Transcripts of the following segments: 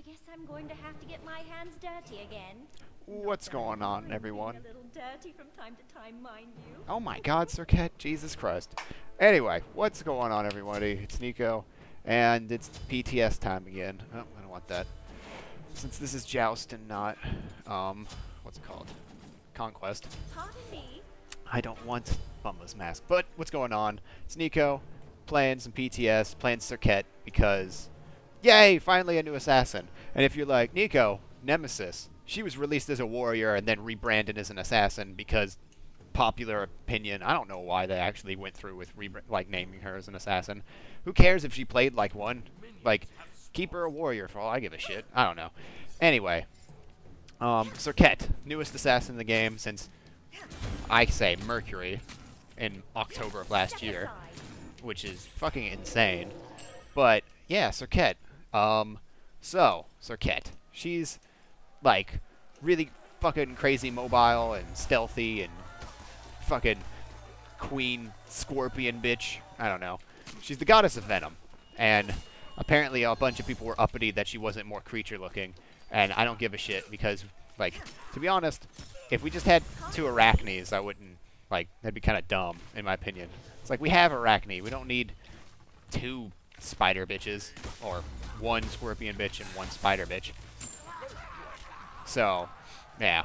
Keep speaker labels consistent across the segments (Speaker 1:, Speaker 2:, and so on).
Speaker 1: guess I'm going to have to get my hands dirty again.
Speaker 2: What's going on, everyone?
Speaker 1: A little dirty from time to time, mind you.
Speaker 2: Oh my God, Serqet, Jesus Christ. Anyway, what's going on, everybody? It's Nico, and it's PTS time again. Oh, I don't want that. Since this is Joust and not, what's it called? Conquest.
Speaker 1: Pardon me.
Speaker 2: I don't want Bumba's Mask. But what's going on? It's Nico, playing some PTS, playing Serqet, because, yay, finally a new assassin. And if you're like, Nico, Nemesis, she was released as a warrior and then rebranded as an assassin because popular opinion. I don't know why they actually went through with naming her as an assassin. Who cares if she played like one? Like, keep her a warrior for all I give a shit. I don't know. Anyway, Serqet, newest assassin in the game since, I say, Mercury in October of last year, which is fucking insane. But yeah, Serqet. Serqet, she's like really fucking crazy mobile and stealthy and fucking queen scorpion bitch. I don't know. She's the goddess of venom, and apparently a bunch of people were uppity that she wasn't more creature looking, and I don't give a shit because, like, to be honest, if we just had 2 Arachnes, I wouldn't, like, that'd be kind of dumb in my opinion. It's like, we have Arachne, we don't need 2 spider bitches, or 1 scorpion bitch and 1 spider bitch. So, yeah.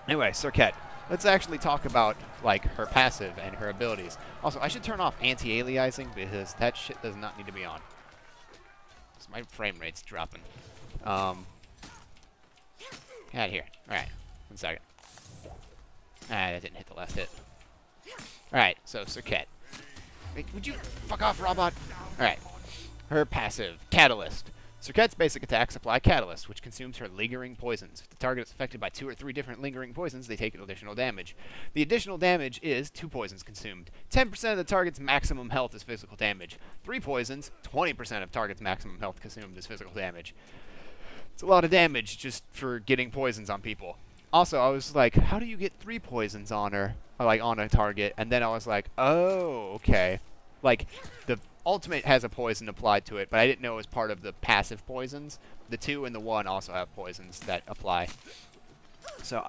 Speaker 2: Anyway, Serqet. Let's actually talk about, like, her passive and her abilities. Also, I should turn off anti-aliasing because that shit does not need to be on. So my frame rate's dropping. Out of here. Alright, 1 second. Ah, that didn't hit the last hit. Alright, so Serqet. Wait, would you fuck off, robot? Alright. Her passive, Catalyst. Serqet's basic attacks apply Catalyst, which consumes her lingering poisons. If the target is affected by 2 or 3 different lingering poisons, they take additional damage. The additional damage is 2 poisons consumed. 10% of the target's maximum health is physical damage. 3 poisons, 20% of target's maximum health consumed is physical damage. It's a lot of damage just for getting poisons on people. Also, I was like, how do you get 3 poisons on her, or like on a target? And then I was like, oh, okay. Like, the ultimate has a poison applied to it, but I didn't know it was part of the passive poisons. The 2 and the 1 also have poisons that apply. So,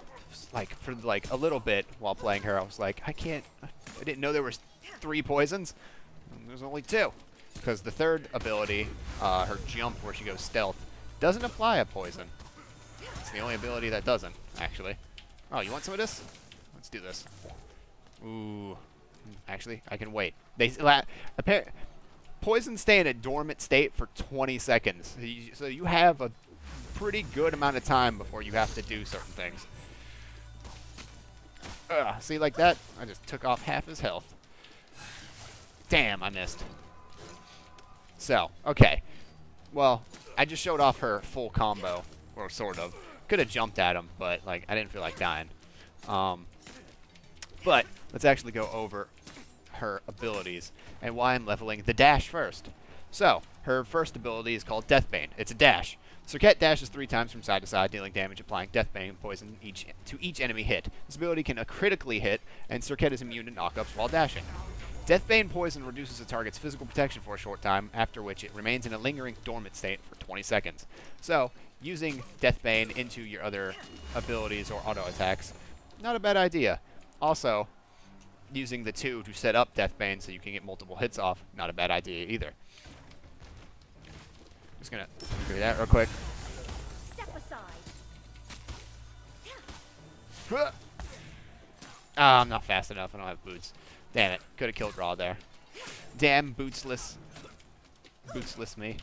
Speaker 2: like, for like a little bit while playing her, I was like, I didn't know there was 3 poisons. There's only 2. Because the third ability, her jump where she goes stealth, doesn't apply a poison. It's the only ability that doesn't, actually. Oh, you want some of this? Let's do this. Ooh. Actually, I can wait. Poisons stay in a dormant state for 20 seconds. So you have a pretty good amount of time before you have to do certain things. See, like that? I just took off half his health. Damn, I missed. So, okay. Well, I just showed off her full combo, or sort of. Could have jumped at him, but like I didn't feel like dying. But let's actually go over her abilities and why I'm leveling the dash first. So, her first ability is called Deathbane. It's a dash. Serqet dashes 3 times from side to side, dealing damage, applying Deathbane poison to each enemy hit. This ability can critically hit, and Serqet is immune to knockups while dashing. Deathbane poison reduces a target's physical protection for a short time, after which it remains in a lingering dormant state for 20 seconds. So, using Deathbane into your other abilities or auto attacks, not a bad idea. Also, using the 2 to set up Deathbane so you can get multiple hits off, not a bad idea either. Just gonna do that real quick.
Speaker 1: Step aside.
Speaker 2: Ah, I'm not fast enough. I don't have boots. Damn it. Could have killed Raw there. Damn bootsless. Bootsless me.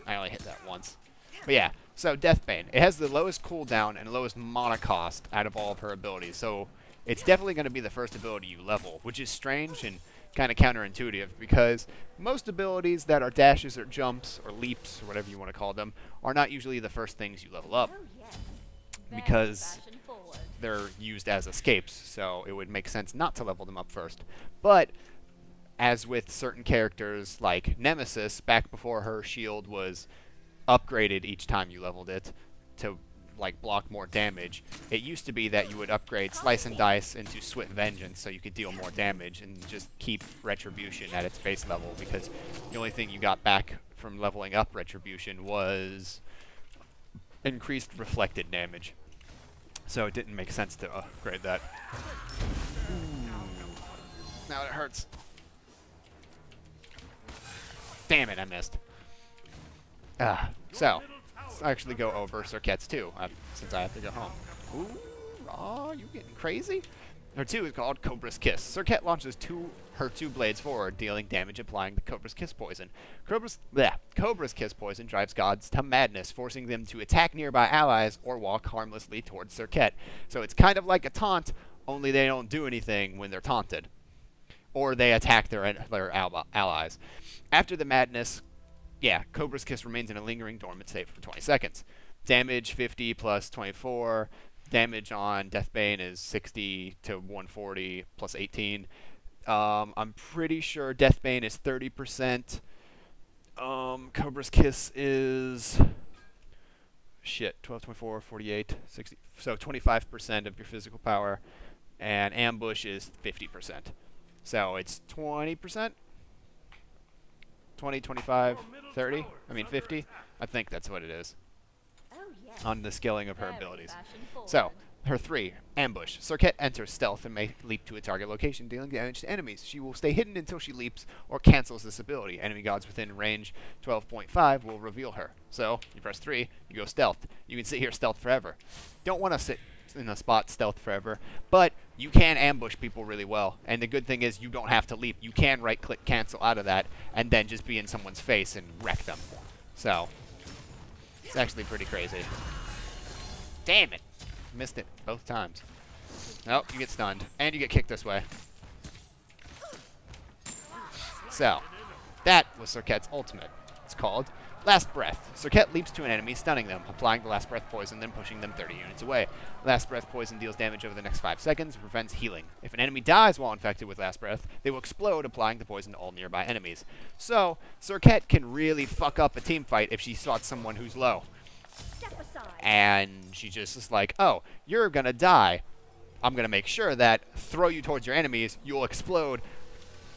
Speaker 2: I only hit that once. But yeah, so Deathbane. It has the lowest cooldown and lowest mana cost out of all of her abilities. So it's definitely going to be the first ability you level, which is strange and kind of counterintuitive because most abilities that are dashes or jumps or leaps or whatever you want to call them are not usually the first things you level up because they're used as escapes, so it would make sense not to level them up first. But as with certain characters like Nemesis, back before her shield was upgraded each time you leveled it to like block more damage, it used to be that you would upgrade Slice and Dice into Swift Vengeance so you could deal more damage and just keep Retribution at its base level because the only thing you got back from leveling up Retribution was increased reflected damage. So it didn't make sense to upgrade that. Now it hurts. Damn it, I missed. So, let's actually go over Serqet's 2, since I have to go home. Ooh, aw, you getting crazy? Her 2 is called Cobra's Kiss. Serqet launches her two blades forward, dealing damage applying the Cobra's Kiss poison. Cobra's Kiss poison drives gods to madness, forcing them to attack nearby allies or walk harmlessly towards Serqet. So it's kind of like a taunt, only they don't do anything when they're taunted. Or they attack their allies. After the madness, Cobra's Kiss remains in a lingering dormant state for 20 seconds. Damage 50 plus 24. Damage on Deathbane is 60 to 140 plus 18. I'm pretty sure Deathbane is 30%. Cobra's Kiss is 12, 24, 48, 60. So 25% of your physical power. And Ambush is 50%. So it's 20%? 20, 25, 30? I mean 50? I think that's what it is. On the scaling of her abilities. So, her 3, Ambush. Serqet enters stealth and may leap to a target location, dealing damage to enemies. She will stay hidden until she leaps or cancels this ability. Enemy gods within range 12.5 will reveal her. So, you press 3, you go stealth. You can sit here stealth forever. Don't want to sit in a spot stealth forever, but you can ambush people really well. And the good thing is you don't have to leap. You can right-click cancel out of that and then just be in someone's face and wreck them. So, it's actually pretty crazy. Damn it. Missed it both times. Oh, you get stunned. And you get kicked this way. So, that was Serqet's ultimate. It's called Last Breath. Serqet leaps to an enemy, stunning them, applying the Last Breath poison, then pushing them 30 units away. Last Breath poison deals damage over the next 5 seconds and prevents healing. If an enemy dies while infected with Last Breath, they will explode, applying the poison to all nearby enemies. So, Serqet can really fuck up a team fight if she spots someone who's low. And she just is like, oh, you're gonna die. I'm gonna make sure that throw you towards your enemies, you'll explode,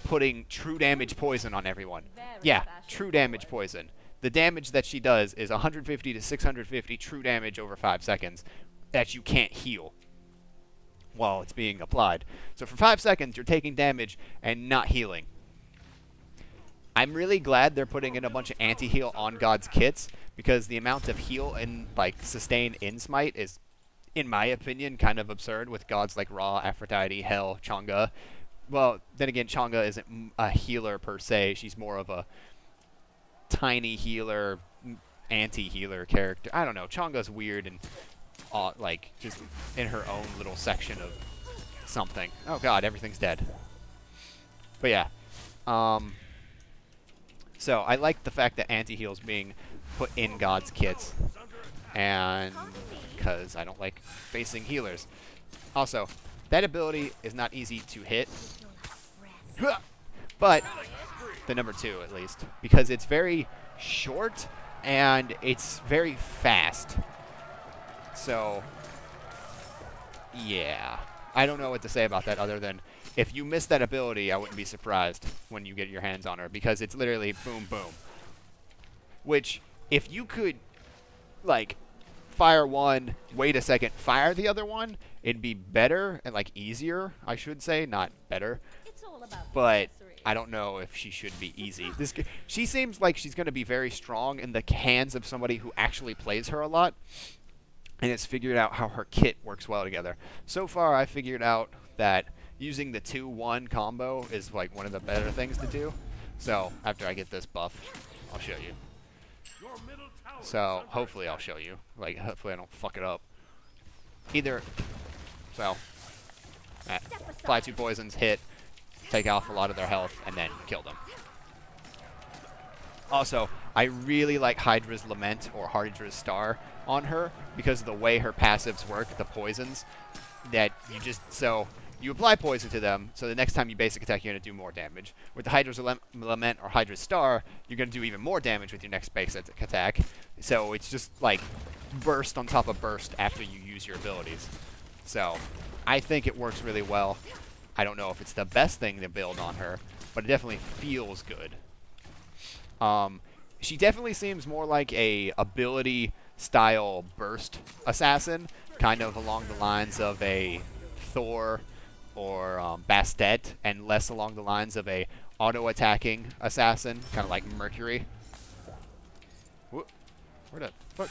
Speaker 2: putting true damage poison on everyone. Yeah, true damage poison. The damage that she does is 150 to 650 true damage over 5 seconds that you can't heal while it's being applied. So for 5 seconds, you're taking damage and not healing. I'm really glad they're putting in a bunch of anti-heal on God's kits, because the amount of heal and like sustain in Smite is, in my opinion, kind of absurd with gods like Ra, Aphrodite, Hel, Chang'e. Well, then again, Chang'e isn't a healer per se. She's more of a tiny healer, anti-healer character. I don't know. Chang'e's weird and like just in her own little section of something. Oh god, everything's dead. But yeah. So I like the fact that anti-heal's being put in God's kits, and because I don't like facing healers. Also, that ability is not easy to hit, but the number 2 at least, because it's very short and it's very fast. So yeah, I don't know what to say about that other than if you miss that ability, I wouldn't be surprised when you get your hands on her, because it's literally boom, boom. Which, if you could, like, fire one, wait a second, fire the other one, it'd be better and, like, easier, I should say, not better.
Speaker 1: It's all about
Speaker 2: But I don't know if she should be easy. She seems like she's going to be very strong in the hands of somebody who actually plays her a lot, and has figured out how her kit works well together. So far, I figured out that using the 2-1 combo is like one of the better things to do. So after I get this buff, I'll show you. So hopefully I'll show you. Like hopefully I don't fuck it up. So apply 2 poisons, hit, take off a lot of their health, and then kill them. Also, I really like Hydra's Lament or Hydra's Star on her because of the way her passives work, the poisons that you just you apply poison to them, so the next time you basic attack, you're going to do more damage. With the Hydra's Lament or Hydra's Star, you're going to do even more damage with your next basic attack. So it's just like burst on top of burst after you use your abilities. So I think it works really well. I don't know if it's the best thing to build on her, but it definitely feels good. she definitely seems more like a ability style burst assassin, kind of along the lines of a Thor or Bastet, and less along the lines of a auto-attacking assassin, kind of like Mercury. Where the fuck?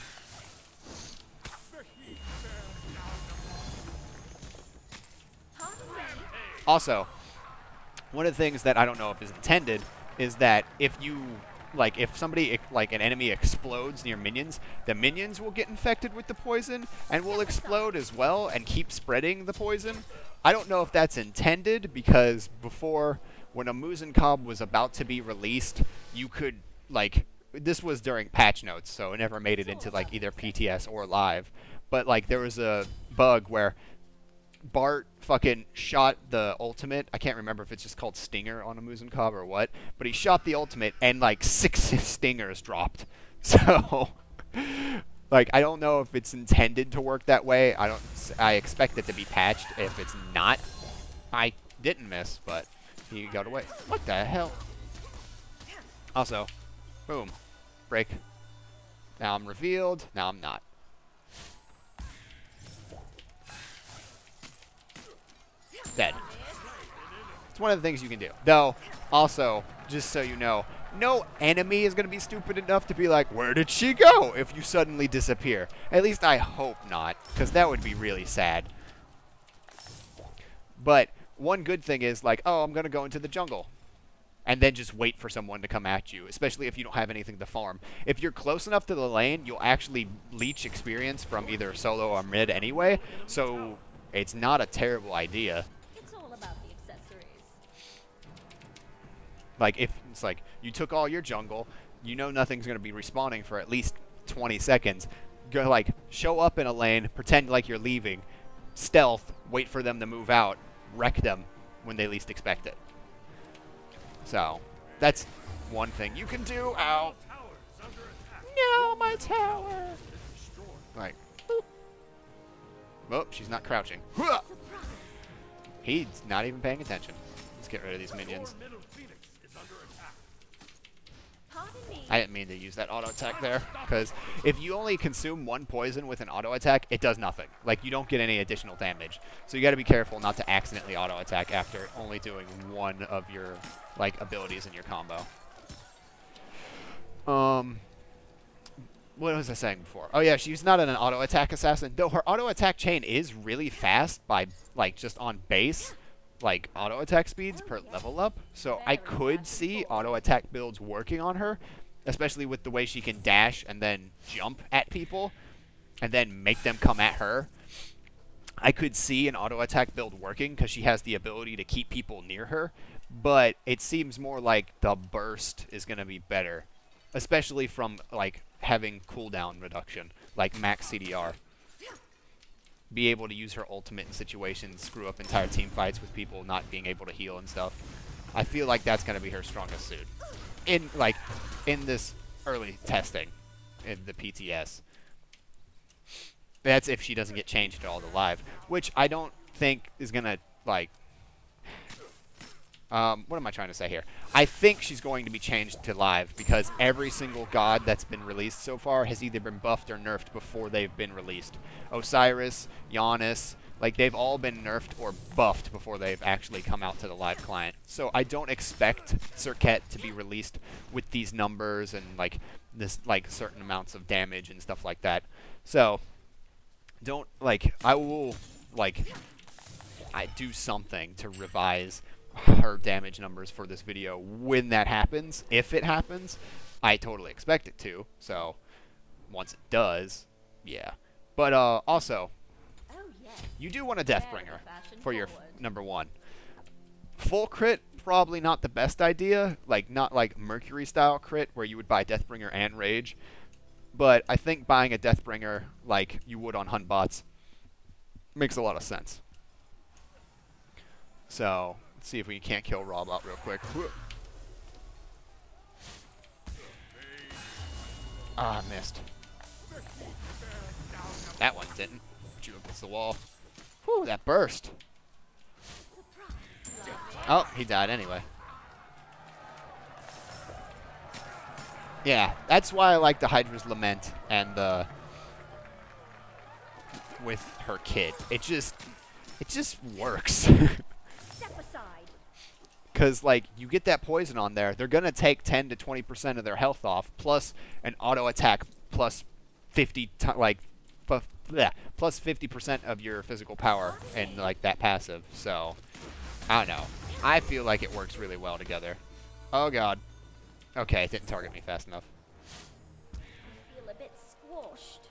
Speaker 2: Also, one of the things that I don't know if is intended is that if you, like, if somebody, like, an enemy explodes near minions, the minions will get infected with the poison and will explode as well and keep spreading the poison. I don't know if that's intended, because before, when a Muzen Cob was about to be released, you could, like, this was during patch notes, so it never made it into, like, either PTS or live, but, like, there was a bug where Bart fucking shot the ultimate. I can't remember if it's just called Stinger on a Muzen Cob or what, but he shot the ultimate and like 6 stingers dropped. So, like, I don't know if it's intended to work that way. I expect it to be patched. If it's not, I didn't miss, but he got away. What the hell? Also, boom, break. Now I'm revealed. Now I'm not. Dead. It's one of the things you can do. Though, also, just so you know, no enemy is going to be stupid enough to be like, where did she go? If you suddenly disappear. At least I hope not, because that would be really sad. But one good thing is, like, oh, I'm going to go into the jungle. And then just wait for someone to come at you, especially if you don't have anything to farm. If you're close enough to the lane, you'll actually leech experience from either solo or mid anyway, so it's not a terrible idea.
Speaker 1: It's all about the accessories.
Speaker 2: Like, if it's like you took all your jungle, you know nothing's going to be respawning for at least 20 seconds. Go, like, show up in a lane, pretend like you're leaving, stealth, wait for them to move out, wreck them when they least expect it. So, that's one thing you can do. Ow. No, my tower. Like, boop. Oh, she's not crouching. He's not even paying attention. Let's get rid of these minions. I didn't mean to use that auto attack there, because if you only consume one poison with an auto attack, it does nothing. Like, you don't get any additional damage. So you got to be careful not to accidentally auto attack after only doing one of your, like, abilities in your combo. What was I saying before? Oh yeah, she's not an auto attack assassin, though her auto attack chain is really fast by, like, just on base, like, auto attack speeds per level up. So I could see auto attack builds working on her, especially with the way she can dash and then jump at people and then make them come at her. I could see an auto attack build working because she has the ability to keep people near her, but it seems more like the burst is going to be better, especially from, like, having cooldown reduction, like max CDR. Be able to use her ultimate in situations, screw up entire team fights with people not being able to heal and stuff. I feel like that's going to be her strongest suit. In this early testing, in the PTS. That's if she doesn't get changed to all the live, which I don't think is going to, like, what am I trying to say here? I think she's going to be changed to live because every single god that's been released so far has either been buffed or nerfed before they've been released. Osiris, Giannis, like, they've all been nerfed or buffed before they've actually come out to the live client. So I don't expect Serqet to be released with these numbers and, like, this, like, certain amounts of damage and stuff like that. So don't, like, I will, like, I do something to revise her damage numbers for this video when that happens. If it happens, I totally expect it to. So once it does, yeah. But also, you do want a Deathbringer for your number one. Full crit, probably not the best idea. Like, not like Mercury style crit where you would buy Deathbringer and Rage. But I think buying a Deathbringer like you would on Hunt Bots makes a lot of sense. So let's see if we can't kill Robot real quick. Ah, missed. That one didn't. Drew against the wall. Whew, that burst. Oh, he died anyway. Yeah, that's why I like the Hydra's Lament and the with her kit. It just works.
Speaker 1: Step aside.
Speaker 2: Because, like, you get that poison on there, they're going to take 10 to 20% of their health off, plus an auto attack plus 50, plus 50% of your physical power in, like, that passive. So, I don't know. I feel like it works really well together. Oh, God. Okay, it didn't target me fast enough.
Speaker 1: I feel a bit squashed.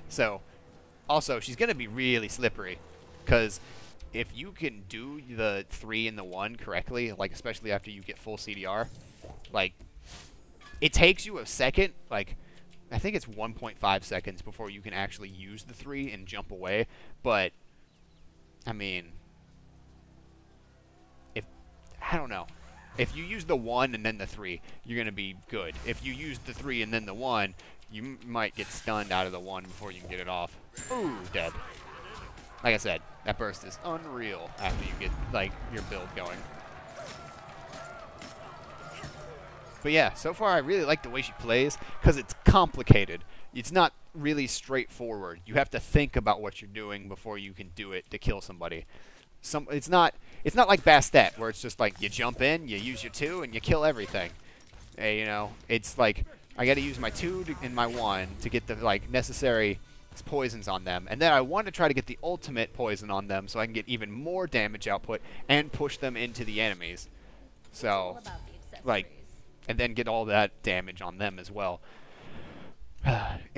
Speaker 2: So, also, she's going to be really slippery, because if you can do the 3 and the 1 correctly, like, especially after you get full CDR, like, it takes you a second, like, I think it's 1.5 seconds before you can actually use the 3 and jump away, but, I mean, I don't know. If you use the 1 and then the 3, you're going to be good. If you use the 3 and then the 1, you might get stunned out of the 1 before you can get it off. Ooh, dead. Like I said, that burst is unreal after you get, like, your build going. But yeah, so far I really like the way she plays, because it's complicated. It's not really straightforward. You have to think about what you're doing before you can do it to kill somebody. It's not like Bastet, where it's just like you jump in, you use your 2, and you kill everything. You know, it's like I got to use my 2 and my 1 to get the, like, necessary poisons on them, and then I want to try to get the ultimate poison on them so I can get even more damage output and push them into the enemies. So, like, and then get all that damage on them as well.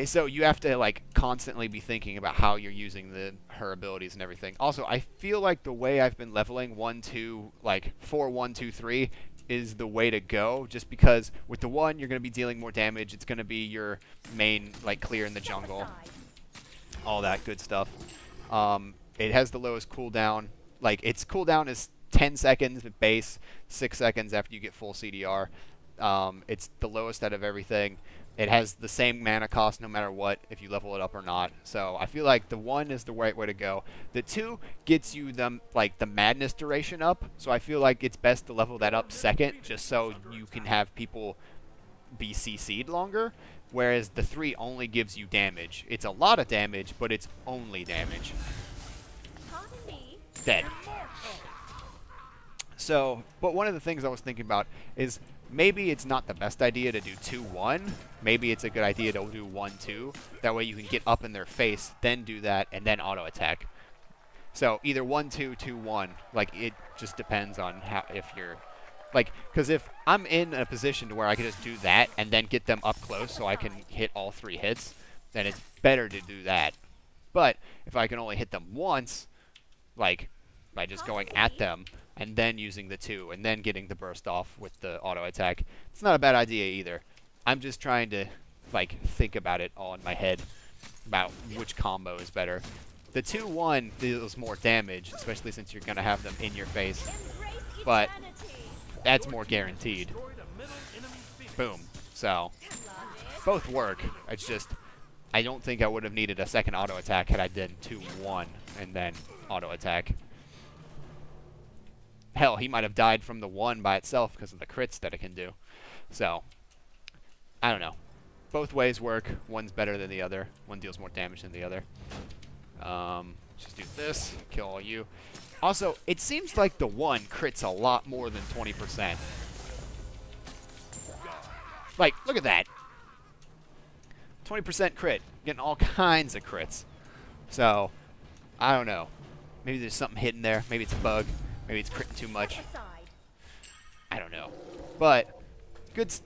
Speaker 2: So you have to, like, constantly be thinking about how you're using her abilities and everything. Also, I feel like the way I've been leveling 1, 2, like 4, 1, 2, 3 is the way to go, just because with the 1 you're going to be dealing more damage. It's going to be your main, like, clear in the jungle, all that good stuff. It has the lowest cooldown. Like, its cooldown is 10 seconds at base, 6 seconds after you get full CDR. It's the lowest out of everything. It has the same mana cost no matter what, if you level it up or not. So I feel like the 1 is the right way to go. The 2 gets you the madness duration up, so I feel like it's best to level that up second, just so you can have people be CC'd longer. Whereas the 3 only gives you damage. It's a lot of damage, but it's only damage. Dead. So, but one of the things I was thinking about is maybe it's not the best idea to do 2-1. Maybe it's a good idea to do 1-2. That way you can get up in their face, then do that, and then auto attack. So either 1-2, 2-1. Like, it just depends on how, if you're, like, because if I'm in a position to where I can just do that and then get them up close so I can hit all 3 hits, then it's better to do that. But if I can only hit them once, like, by just going at them and then using the 2 and then getting the burst off with the auto attack, it's not a bad idea either. I'm just trying to, like, think about it all in my head about which combo is better. The 2-1 deals more damage, especially since you're going to have them in your face, but that's more guaranteed. Boom. So, both work. It's just, I don't think I would have needed a second auto attack had I done 2-1 and then auto attack. Hell, he might have died from the 1 by itself because of the crits that it can do. So, I don't know. Both ways work. One's better than the other. One deals more damage than the other. Just do this. Kill all you. Also, it seems like the 1 crits a lot more than 20%. Like, look at that. 20% crit. Getting all kinds of crits. So, I don't know. Maybe there's something hidden there. Maybe it's a bug. Maybe it's critting too much. I don't know. But,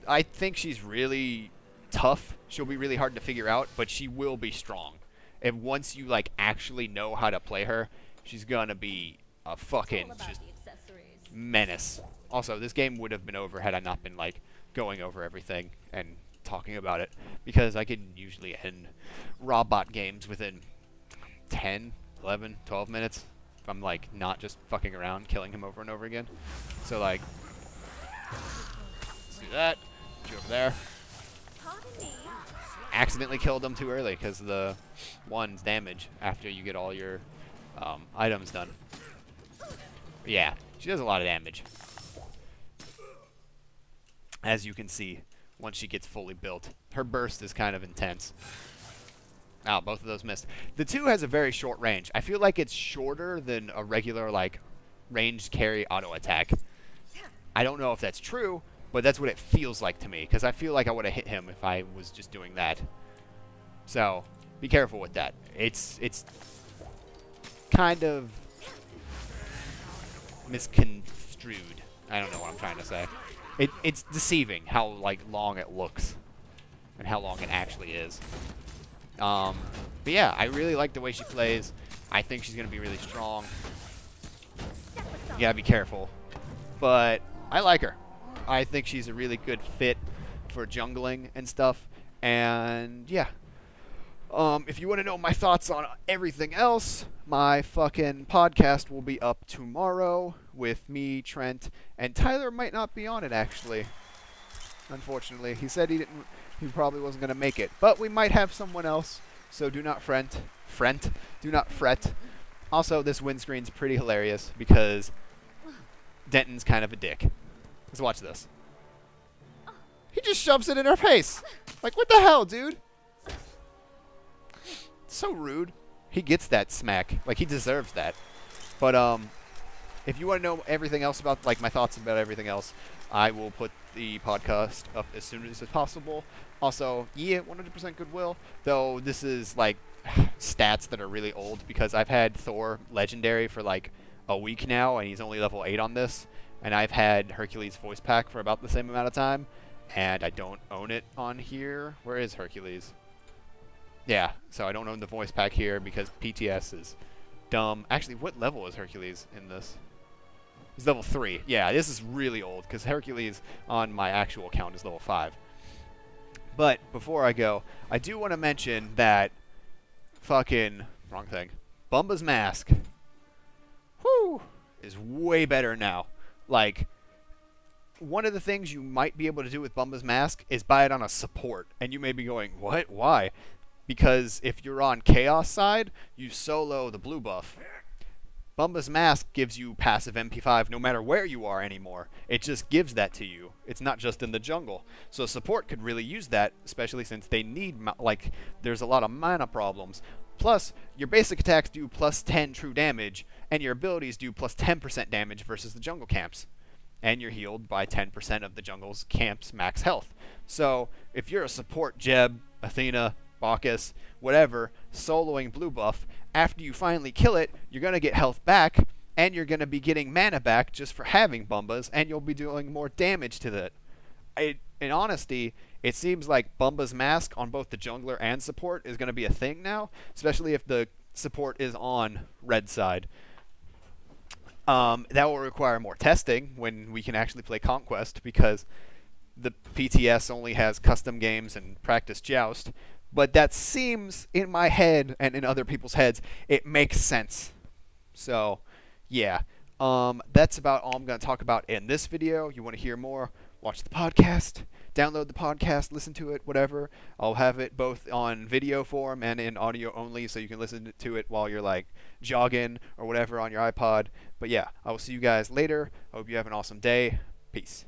Speaker 2: I think she's really tough. She'll be really hard to figure out, but she will be strong. And once you, like, actually know how to play her, she's gonna be a fucking just menace. Also, this game would have been over had I not been, like, going over everything and talking about it, because I can usually end robot games within 10, 11, 12 minutes if I'm, like, not just fucking around killing him over and over again. So, like, let's do that. Get you over there. Accidentally killed him too early because of the 1's damage after you get all your items done. But yeah, she does a lot of damage, as you can see once she gets fully built. Her burst is kind of intense. Oh, both of those missed. The 2 has a very short range. I feel like it's shorter than a regular, like, ranged carry auto attack. I don't know if that's true, but that's what it feels like to me, because I feel like I would have hit him if I was just doing that. So, be careful with that. It's kind of misconstrued. I don't know what I'm trying to say. It's deceiving how, like, long it looks and how long it actually is. But yeah, I really like the way she plays. I think she's going to be really strong. You gotta be careful. But I like her. I think she's a really good fit for jungling and stuff. And yeah. If you want to know my thoughts on everything else, my fucking podcast will be up tomorrow with me, Trent, and Tyler might not be on it, actually. Unfortunately. He said he probably wasn't going to make it. But we might have someone else, so do not fret. Do not fret. Also, this windscreen's pretty hilarious because Denton's kind of a dick. Let's watch this. He just shoves it in her face. Like, what the hell, dude? So rude. He gets that smack. Like, he deserves that. But, if you want to know everything else about, like, my thoughts about everything else, I will put the podcast up as soon as possible. Also, yeah, 100% goodwill. Though, this is, like, stats that are really old because I've had Thor Legendary for, like, a week now, and he's only level 8 on this. And I've had Hercules voice pack for about the same amount of time. And I don't own it on here. Where is Hercules? Yeah, so I don't own the voice pack here because PTS is dumb. Actually, what level is Hercules in this? He's level 3. Yeah, this is really old because Hercules on my actual account is level 5. But before I go, I do want to mention that fucking wrong thing. Bumba's mask, whoo, is way better now. Like, one of the things you might be able to do with Bumba's mask is buy it on a support, and you may be going, what? Why? Because if you're on Chaos side, you solo the blue buff. Bumba's mask gives you passive MP5 no matter where you are anymore. It just gives that to you. It's not just in the jungle. So support could really use that, especially since they need, like, there's a lot of mana problems. Plus, your basic attacks do plus 10 true damage, and your abilities do plus 10% damage versus the jungle camps. And you're healed by 10% of the jungle's camp's max health. So, if you're a support Jeb, Athena, Bacchus, whatever, soloing blue buff, after you finally kill it, you're going to get health back, and you're going to be getting mana back just for having Bumbas, and you'll be doing more damage to that. In honesty, it seems like Bumba's mask on both the jungler and support is going to be a thing now, especially if the support is on red side. That will require more testing when we can actually play Conquest, because the PTS only has custom games and practice Joust. But that seems, in my head and in other people's heads, it makes sense. So, yeah. That's about all I'm going to talk about in this video. You want to hear more? Watch the podcast. Download the podcast. Listen to it. Whatever. I'll have it both on video form and in audio only, so you can listen to it while you're, like, jogging or whatever on your iPod. But, yeah. I will see you guys later. I hope you have an awesome day. Peace.